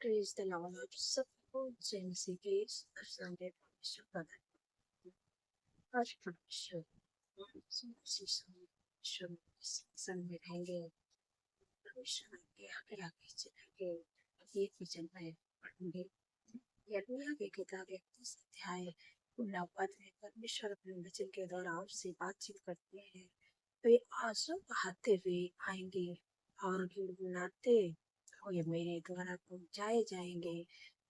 Praise the Lord. सबको जैसे के संगे परमेश्वर का धन्यवाद। आज परमेश्वर परमेश्वर संग में रहेंगे। परमेश्वर के आगे आगे चलेंगे। ये वचन में पढ़ेंगे। यिर्मयाह की किताब 31 अध्याय 9 पद में परमेश्वर अपने वचन के द्वारा आपसे बातचीत करते हैं। वे आंसू बहाते हुए आएंगे और गिड़गिड़ाते हुए मेरे द्वारा पहुंचाए जाएंगे।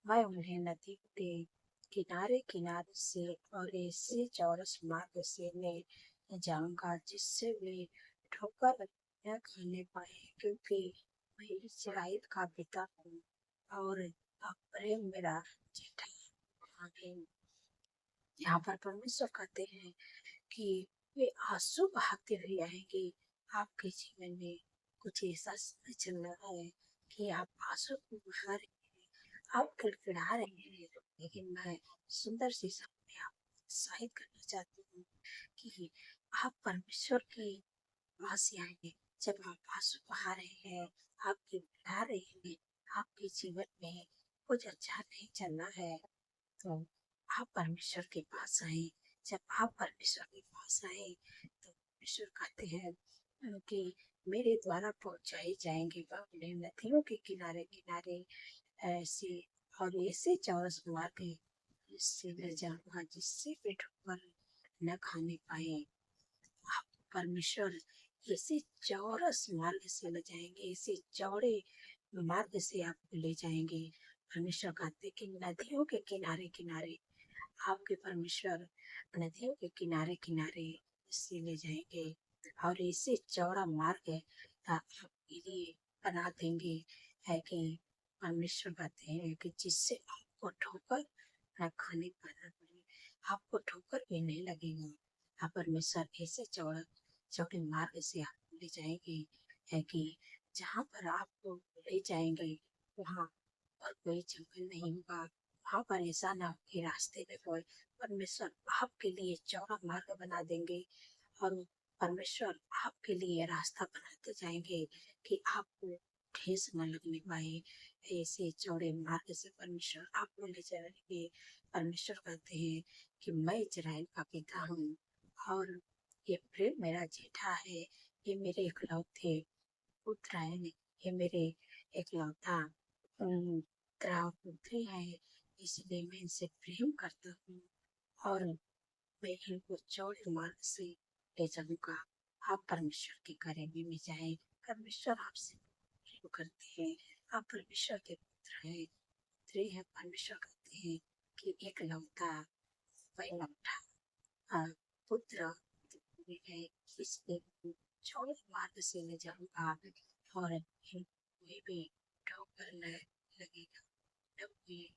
मैं उन्हें नदी के किनारे किनारे से और ऐसे चौरस मार्ग से ले जाऊंगा जिससे वे ठोकर न खाने पाए, क्योंकि मैं इस्राएल का पिता हूँ और अब्राहम मेरा जेठा। आमीन। यहाँ पर परमेश्वर कहते हैं कि वे आंसू बहाते हुए आएंगे। आपके जीवन में कुछ ऐसा समय चल रहा है कि आप आंसू को बहा रहे हैं, आप गिड़गिड़ा रहे हैं, लेकिन मैं सुंदर सी शब्द में आपको उत्साहित करना चाहती हूँ कि आप परमेश्वर के पास ही आएंगे। जब आप आंसू बहा रहे हैं, आप गिड़गिड़ा रहे हैं, आपके जीवन में कुछ अच्छा नहीं चल रहा है, तो आप परमेश्वर के पास आए। जब आप परमेश्वर के पास आए तो परमेश्वर कहते हैं कि मेरे द्वारा पहुंचाए जाएंगे बाबुले नदियों के किनारे किनारे ऐसे और ऐसे चौरस मार्ग से ले जाऊंगा जिससे वे ठोकर न खाने पाए। आप परमेश्वर ऐसे चौरस मार्ग से ले जाएंगे, ऐसे चौड़े मार्ग से आपको ले जाएंगे। परमेश्वर कहते कि नदियों के किनारे किनारे आपके परमेश्वर नदियों के किनारे किनारे इससे ले जाएंगे और ऐसे चौड़ा मार्ग आपके लिए बना देंगे। है कि परमेश्वर कहते हैं कि जिससे आपको ठोकर न खाने पाना पड़े, आपको ठोकर भी नहीं लगेगा। आप परमेश्वर ऐसे चौड़ा चौड़े मार्ग से आपको ले जाएंगे, है कि जहाँ पर आपको ले जाएंगे वहाँ पर कोई जंगल नहीं होगा। वहाँ पर ऐसा ना हो कि रास्ते में कोई, परमेश्वर आपके लिए चौड़ा मार्ग बना देंगे और परमेश्वर आपके लिए रास्ता बनाते जाएंगे कि आपको ठेस न लगने पाए। ऐसे चौड़े मार्ग से परमेश्वर आपको ले जाएंगे। परमेश्वर कहते हैं कि मैं इजराइल का पिता हूँ और ये प्रेम मेरा जेठा है, ये मेरे इकलौते पुत्र है, ये मेरे इकलौता पुत्री है, इसलिए मैं इनसे प्रेम करता हूँ और मैं इनको चौड़े मार्ग से ले जाऊंगा। आप परमेश्वर के करीबी में जाए। परमेश्वर आपसे प्रेम करते हैं। आप परमेश्वर के पुत्र हैं, पुत्री है। परमेश्वर कहते हैं कि एकलौता पहिलौठा पुत्र है, इसलिए चौड़े मार्ग से ले जाऊंगा और कोई भी ठोकर न लगेगा, न कोई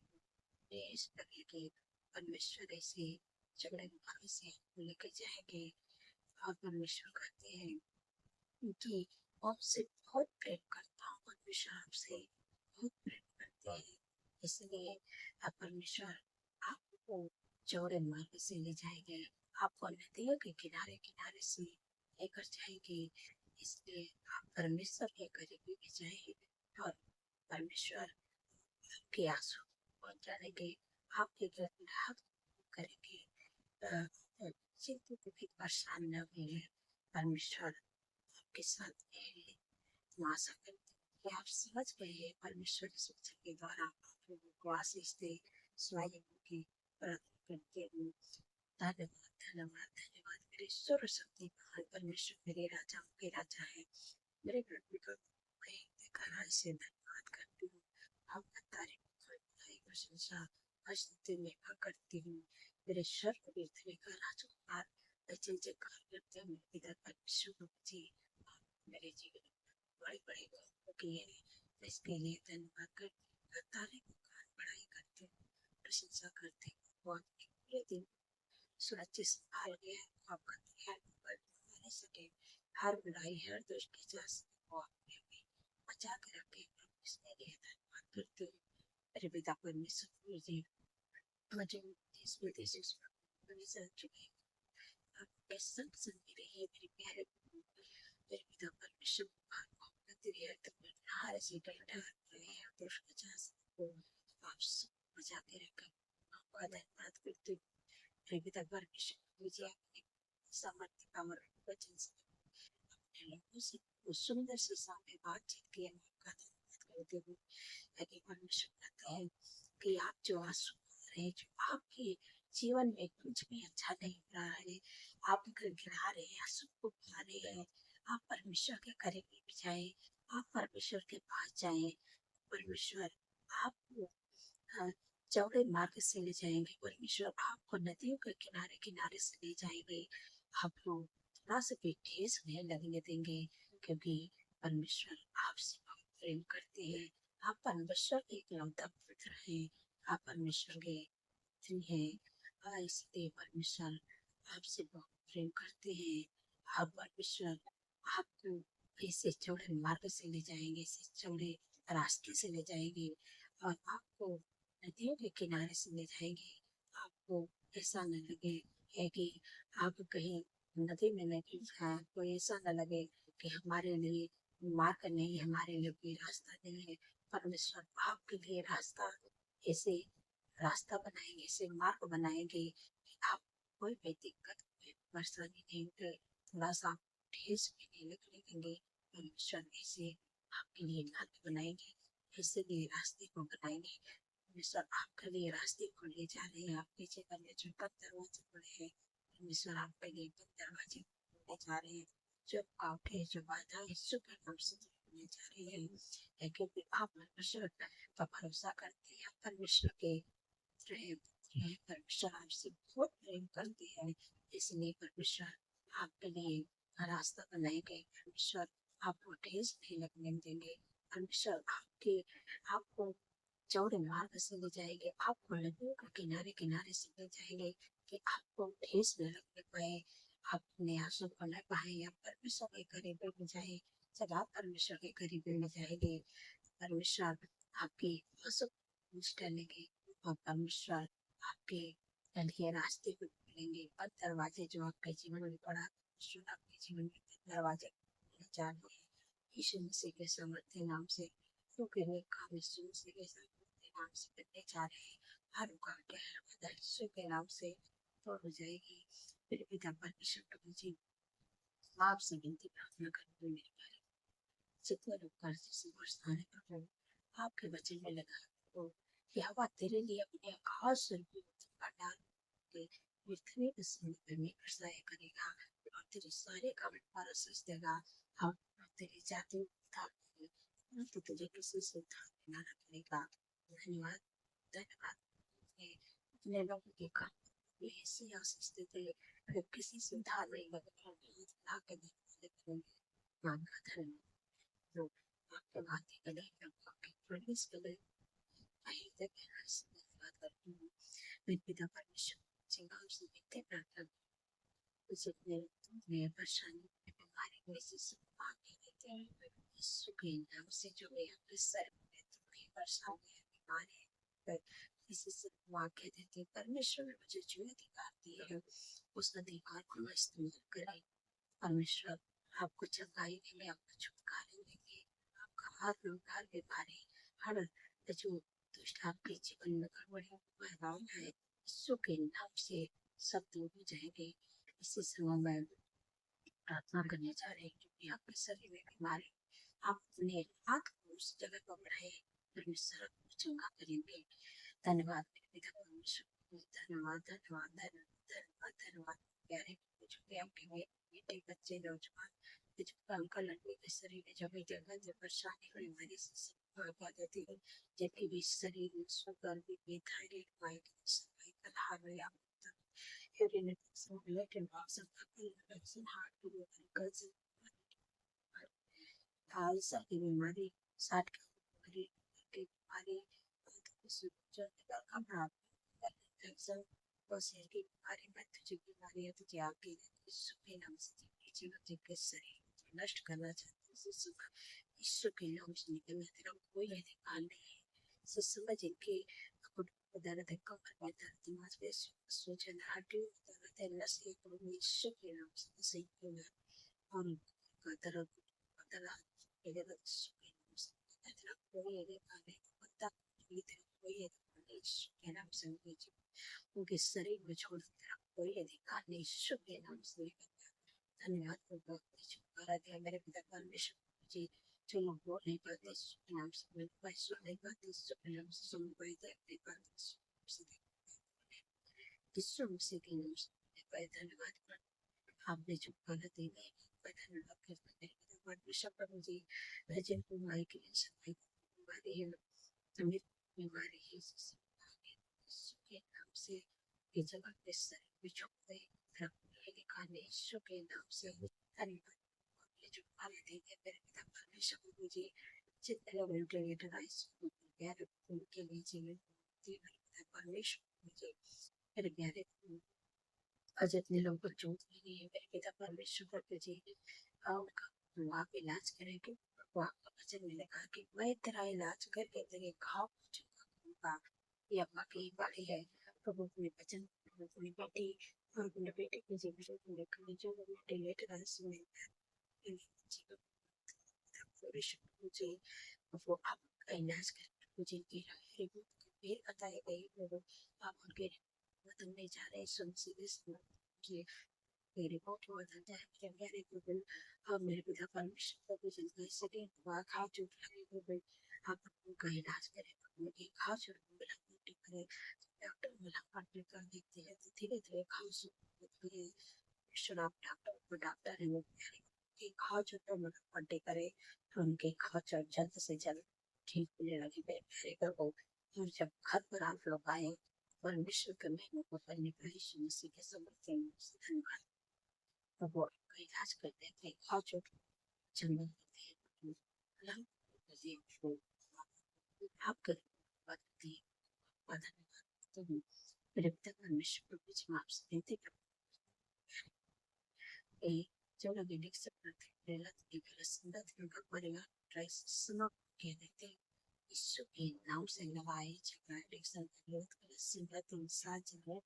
ठेस लगेगी। परमेश्वर ऐसे चौड़े मार्ग से आपको लेके जाएंगे और परमेश्वर कहते हैं कि आपसे बहुत प्रेम करता हूँ। परमेश्वर आपसे बहुत प्रेम करते हैं, इसलिए आप परमेश्वर आपको चौड़े मार्ग से ले जाएंगे, आपको नदियों के किनारे किनारे से लेकर जाएंगे। इसलिए आप परमेश्वर के करीब में जाएंगे और परमेश्वर आपके आंसू पहुंचाएंगे, आपके गिड़गिड़ाहट करेंगे। चिंतित भी परेशान न होइए, परमेश्वर आपके साथ है। तुम आशा करते हैं कि आप समझ गए हैं। परमेश्वर इस वचन के द्वारा आप लोगों को आशीष दे। स्वयं की प्रार्थना करते हैं। धन्यवाद धन्यवाद धन्यवाद मेरे सर्वशक्तिमान परमेश्वर, मेरे राजाओं के राजा है, मेरे परमेश्वर मैं से धन्यवाद करती हूँ। आपका तारीफ प्रशंसा धन्यवाद करती हूँ। मेरे सर्वशक्ति का राजकुमार जय जयकार करते हुए पिता परमेश्वर जी, आप मेरे जीवन में बड़े बड़े काम किए हैं। इसके लिए धन्यवाद करती, तारीफ बड़ाई करती हूँ, प्रशंसा करती हूँ। बहुत पूरे दिन सुरक्षित संभाल गया आपका ध्यान बरकरार सके, हर बुराई हर दुष्ट की जांच को आपने भी बचा के रखे। इसके लिए धन्यवाद करती हूँ। मेरे पिता परमेश्वर जी, मुझे देश विदेश में चल चुके आपके संग संग में रहिए। मेरे प्यारे मेरे पिता परमेश्वर तेरी हर से डंडा रहे हैं दुष्ट की जांच को आप सब बचा के रखें। आपका धन्यवाद करते हुए मेरे पिता परमेश्वर मुझे आपने सामर्थ्य पावर वचन से अपने लोगों से वो सुंदर से सामने बातचीत की है। आपका धन्यवाद करते हुए ताकि परमेश्वर कहते हैं कि आप जो आंसू आ रहे हैं, जो आपके जीवन में कुछ भी अच्छा नहीं हो रहा है, आप गिड़गिड़ा रहे हैं, आंसू को बहा रहे हैं, आप परमेश्वर के करीब जाएं, आप परमेश्वर के पास जाएं। परमेश्वर आपको हाँ, चौड़े मार्ग से ले जाएंगे। परमेश्वर आपको नदियों के किनारे किनारे से ले जाएंगे। आपको थोड़ा सा भी ठेस नहीं लगने देंगे, क्योंकि परमेश्वर आपसे बहुत प्रेम करते हैं। आप परमेश्वर के इकलौता पुत्र हैं। आप परमेश्वर के पुत्री हैं। इसलिए परमेश्वर आपसे बहुत प्रेम करते हैं। आप परमेश्वर आपको ऐसे चौड़े मार्ग से ले जाएंगे, ऐसे चौड़े रास्ते से ले जाएंगे और आपको नदियों के किनारे से ले जाएंगे। आपको ऐसा न लगे है कि आप कहीं नदी में न गिर जाए। आपको ऐसा न लगे कि हमारे लिए मार्ग नहीं, हमारे लिए कोई रास्ता नहीं है। परमेश्वर आपके लिए रास्ता ऐसे रास्ता बनाएंगे, ऐसे मार्ग बनाएंगे कि आप कोई भी दिक्कत, कोई परेशानी नहीं होगी, थोड़ा सा ठेस भी नहीं लगने देंगे। परमेश्वर ऐसे आपके लिए मार्ग बनाएंगे, ऐसे लिए रास्ते को बनाएंगे। परमेश्वर आपके लिए रास्ते को ले जा रहे हैं। आपके जीवन में जो बंद दरवाजे खुले हैं, परमेश्वर आपके लिए बंद दरवाजे खोलने जा रहे हैं। जो आपके जो बाधा यीशु के नाम से खोलने जा रही है, क्योंकि आप परमेश्वर पर भरोसा करते हैं। परमेश्वर के रहे परमेश्वर आपसे बहुत प्रेम करते हैं, इसलिए परमेश्वर आपके लिए रास्ता बनाएंगे। परमेश्वर आपको ठेस नहीं लगने देंगे। परमेश्वर आपको चौड़े मार्ग से ले जाएंगे, आपको नदियों के किनारे किनारे से ले जाएंगे कि आपको ठेस न लगने पाए, आप अपने आंसू को न पाए। आप परमेश्वर के करीब में जाए। जब आप परमेश्वर के करीब में जाएंगे, परमेश्वर आपकी आंसू पूछ डालेंगे और परमेश्वर आपके लिए रास्ते को खोलेंगे। और दरवाजे जो आपके जीवन में पड़ा, परमेश्वर आपके जीवन में दरवाजे खोलने जा रहे हैं। यीशु मसीह के सामर्थ्य नाम से, क्योंकि ये काम यीशु मसीह के सामर्थ्य नाम से करने जा रहे हैं। हर रुकावट, हर बाधा यीशु के नाम से दूर हो जाएगी। मेरे पिता परमेश्वर प्रभु जी, आपसे विनती प्रार्थना करते हुए मेरे प्यारे जितने लोग कर्ज से परेशान है प्रभु, आपके वचन में लगा तो यहोवा तेरे लिए अपने खास स्वरूप भंडार के पृथ्वी के समुद्र में बरसाया करेगा और तेरे सारे काम पर आशीष देगा। और तेरी जाति उद्धार करेगी, परंतु तुझे किसी से उधार देना न पड़ेगा। धन्यवाद, धन्यवाद। अपने लोगों के काम में ऐसी आशीष देते हैं, फिर किसी से उधार नहीं लगेगा। ला के देने मान का धन्यवाद। जो आपके बातें करें, आपकी प्रवेश करें, आई तक धन्यवाद करती हूँ। मेरे पिता परमेश्वर जी का आपसे विनती प्रार्थना मुझे अपने परेशानी में बीमारी में से सब आगे देते हैं। यीशु के नाम से जो मैं अपने सर में दुखी परेशानी है, बीमारी है, किसी से वाक्य देते परमेश्वर ने मुझे जो अधिकार दिए है, उस अधिकार को मैं इस्तेमाल करें। परमेश्वर आपको चंगाई देंगे, आपको छुटकारे देंगे। आपका हर रोग, हर बीमारी, हर जो दुष्ट आपके जीवन में गड़बड़ी बहराव है, यीशु के नाम से सब दूर हो जाएंगे। इसी समय में प्रार्थना करने जा रहे हैं, क्योंकि आपके शरीर में बीमारी, आप अपने हाथ को उस जगह पर बढ़ाए, परमेश्वर आपको चंगा करेंगे। धन्यवाद मेरे पिता परमेश्वर, धन्यवाद धन्यवाद धन्यवाद धन्यवाद धन्यवाद। प्यारे जो भी आपके बेटे बच्चे नौजवान जो अंकल आंटी के शरीर में जो भी जगह जो परेशानी हुई हमारी बता देती है, जबकि भी शरीर में sugar BP thyroid migraine cervical hernia urine infection blood infection infection heart की बीमारी कैंसर की बीमारी साठ की बीमारी इन्फेक्शन और शरीर की बीमारी में तुझे बीमारी है, तुझे आगे यीशु के नाम से जीवन के शरीर नष्ट करना चाहते हैं। यीशु के नाम से निकलना तेरा कोई अधिकार नहीं है। सो समझ इनके दर्द है, कमर में दर्द, मांसपेशियों सूजन, हड्डियों में दर्द है, नसें को यीशु के नाम से सही करना और उनका दर्द यीशु के नाम से तेरा कोई अधिकार नहीं। कोई यीशु के नाम से उनके शरीर में छोड़ कोई अधिकार नहीं यीशु के नाम से धन्यवाद प्रभु छुटकारा दिया मेरे पिता परमेश्वर जी जो लोग बोल नहीं पाते यीशु के नाम से बोल नहीं पाते यीशु के नाम से सुन पाते नहीं पाते यीशु मसीह के नाम से धन्यवाद आपने छुटकारा दी धन्यवाद करते हैं परमेश्वर प्रभु जी भजन कुमारी के लिए सफाई बीमारी है अमीर बीमारी है यीशु के नाम से ये जगह पे सर भी झुक गई खाने यीशु के नाम से धन्यवाद ये जो खाने देंगे मेरे पिता परमेश्वर प्रभु जी जितने लोग वेंटिलेटर आईसीयू में प्यारे उनके लिए जीवन मेरे पिता परमेश्वर प्रभु जी मेरे प्यारे और जितने लोग को चोट लगी है मेरे पिता परमेश्वर प्रभु जी उनका वहाँ पे इलाज करेंगे वहाँ का वचन में लिखा कि मैं तेरा इलाज करके तेरे घाव चुका ये अम्मा की बारी है प्रभु अपने वचन अपनी बेटी और अपने बेटे के जीवन को लेकर जो वेंटिलेटर में मुझे वो आपका इलाज कर मुझे रिपोर्ट बताई गई प्रभु आप उनके बदलने जा रहे सुन की रिपोर्ट बदल जाए मेरे प्यारे प्रभु आप मेरे पिता परमेश्वर प्रभु जिनका इसलिए दवा खा चुक रहे प्रभु आप उनका इलाज करें प्रभु एक खा चुक मिलावटी करें डॉक्टर मिलावटी कर देखते हैं तो धीरे धीरे खाओ सुन आप डॉक्टर है मेरे प्यारे के खा चुक मिलावटी करे तो उनके खा चुक जल्द से जल्द ठीक होने लगे मेरे प्यारे प्रभु और जब घर पर आप लोग आए परमेश्वर के महीनों को पढ़ने का यीशु मसीह के समर्थ धन्यवाद प्रभु आपका इलाज करते थे खाओ चोट जन्म देते हैं आपका धन्यवाद धन्यवाद मेरे पिता परमेश्वर प्रभु जी आपसे विनती करते हैं जो लोग लिख सकते थे लत के संदत का परिवार ट्राइस सुनो के देते यीशु के नाम से लड़ाई झगड़ा एडिक्शन विरोध कर संगत इंसान जगह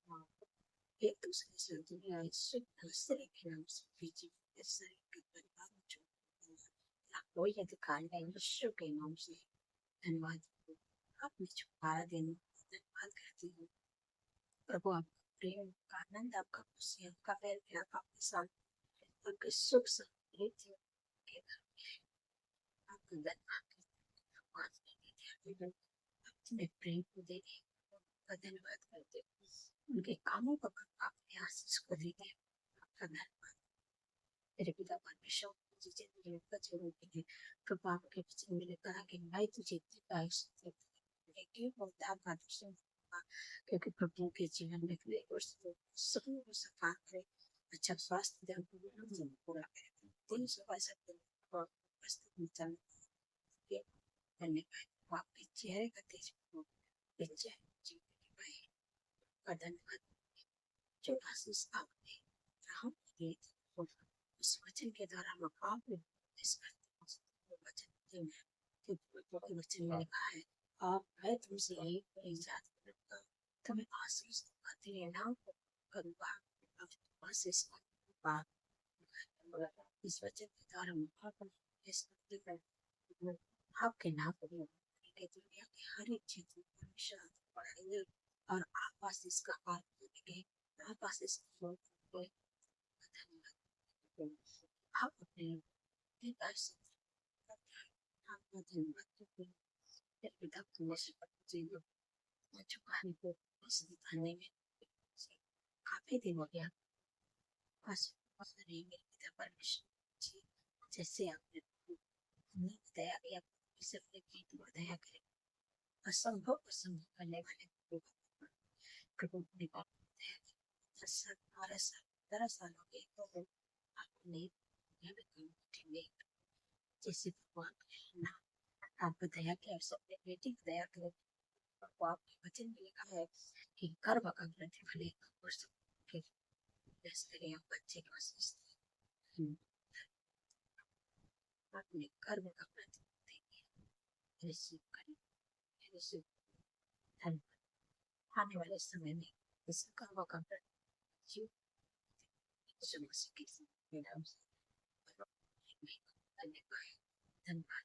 एक दूसरे से दुनिया यीशु दूसरे के नाम से बीजी शरीर के परिवार में जो कोई अधिकार नहीं यीशु के नाम से धन्यवाद आपने छुटकारा देने धन्यवाद करती हूँ प्रभु आपका प्रेम का आनंद आपका खुशी आपका प्यार प्यार आपके साथ आपके सुख समृद्धि के घर में आपका धन्यवाद अपने प्रेम को देने का धन्यवाद करते उनके कामों का आपने आशीष को देते आपका धन्यवाद मेरे पिता परमेश्वर जिसे मेरे बच्चे होते हैं प्रभु आपके वचन में लिखा है कि मैं तुझे क्योंकि प्रभु के जीवन में सभी को सफा करे अच्छा स्वास्थ्य पूरा करे 365 धन्यवाद आपके चेहरे का तेज धन्यवाद जो आशीष आपने राम दी उस वचन के द्वारा हम आपने वचन में लिखा है आप मैं तुमसे यही जात करूंगा तुम्हें आशीष दूंगा तेरे नाम को करूंगा आशीष दूंगा इस वचन के द्वारा हम आपके नाम को दुनिया के हर एक क्षेत्र में परमेश्वर बढ़ाएंगे और आप आशीष का पार करेंगे आप आशीष धन्यवाद आप अपने पिता से आपका धन्यवाद पिता परमेश्वर जीवन चुकाने को दिखाने में काफी दिन हो गया बस मेरे पिता परमेश्वर जी जैसे आपने बताया कि आप इसे अपने प्रीति को दया करें असंभव करने वाले प्रभु ने बात बताया 10 साल हो गए तो आपने जैसे भगवान आप दया के अवसर पे बेटी की दया करें तो आपके वचन में लिखा है कि गर्भ का वृद्धि फलेगा और सबके बच्चे का आशीष आपने गर्भ का वृद्धि देंगे रिसीव करें रिसीव धन्यवाद आने वाले समय में इस गर्भ का वृद्धि यीशु मसीह के नाम से धन्यवाद धन्यवाद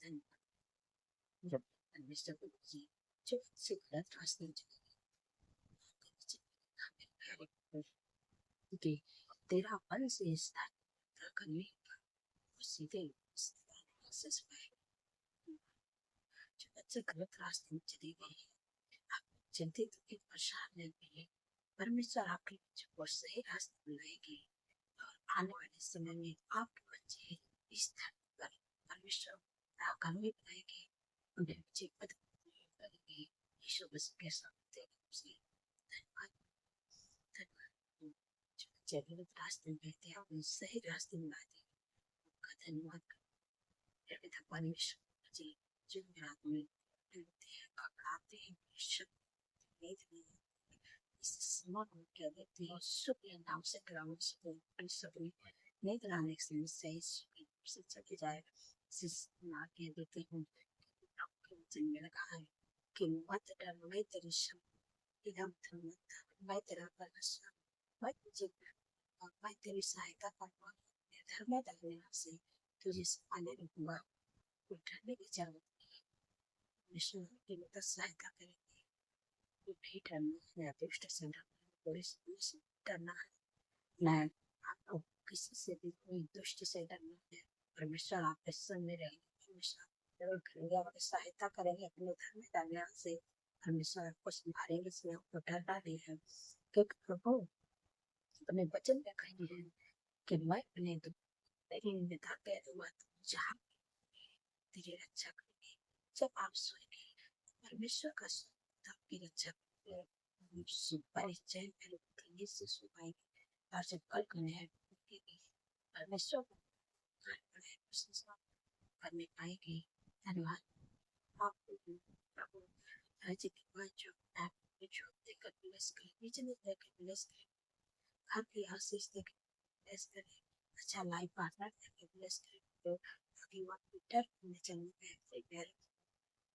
धन्यवाद। जब परमेश्वर को जी जो से गलत रास्ते में चले गए कि तेरा मन से स्थान करने का सीधे से जो बच्चे गलत रास्ते में चले गए आप चिंतित और परेशान नहीं रहिए। परमेश्वर आपके बच्चों को सही रास्ते में लाएंगे और आने वाले समय में आपके बच्चे इस धरती पर परमेश्वर आगामी बनाएंगे, उन्हें बच्चे करेंगे। यीशु मसीह के साथ धन्यवाद। धन्यवाद जो बच्चे गलत रास्ते में रहते हैं उन्हें सही रास्ते में ला देंगे। आपका धन्यवाद पिता परमेश्वर जी जो मेरा में डरते हैं घबराते हैं इस समय क्या देते हैं शुक्र नाम से ग्राउंड से नहीं कराने से सही से चले जाए ना के देते हैं वचन में लिखा है कि मत डर मैं तेरे शब्द इधम मैं तेरा परमेश्वर मैं तेरी सहायता करूंगा धर्म डालने से तुझे संभाले रखूंगा डरने की जरूरत नहीं। विष्णु की मदद सहायता करेंगे भी डरना है दुष्ट से पुलिस से डरना है न आपको किसी से भी कोई दुष्ट से डरना है। परमेश्वर आपके संग में रहेंगे परमेश्वर जरूर करेंगे आपकी सहायता करेंगे अपने धर्म में डालने से परमेश्वर आपको संभालेंगे इसलिए आपको डरना नहीं है क्योंकि प्रभु अपने वचन में कहेंगे कि मैं अपने निधा पैरूंगा जहाँ तेरी रक्षा करेंगे। जब आप सोएंगे परमेश्वर का शब्द आपकी रक्षा परिचय में उठेंगे से सुनाएंगे और जब कल उन्हें परमेश्वर करने पाएंगे। धन्यवाद आपको प्रभु राज्य के बाद जो आपको जो देकर ब्लेस करें बिजनेस देकर ब्लेस करें आपकी आशीष देकर ब्लेस करें अच्छा लाइफ पार्टनर देकर ब्लेस करें तो आगे वक्त डर में चलने में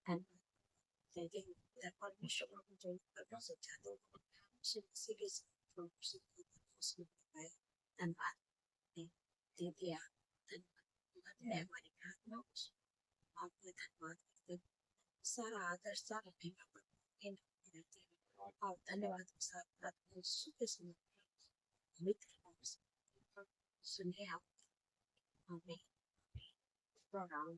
धन्यवाद परमेश्वर को जो करना चाहते हो उसी के धन्यवाद दे दिया धन्यवाद हमारी प्रार्थना आपको धन्यवाद करते सारा आदर सारा और धन्यवाद के साथ प्रार्थना सुबह मित्र सुनिए आप हमें प्रोग्राम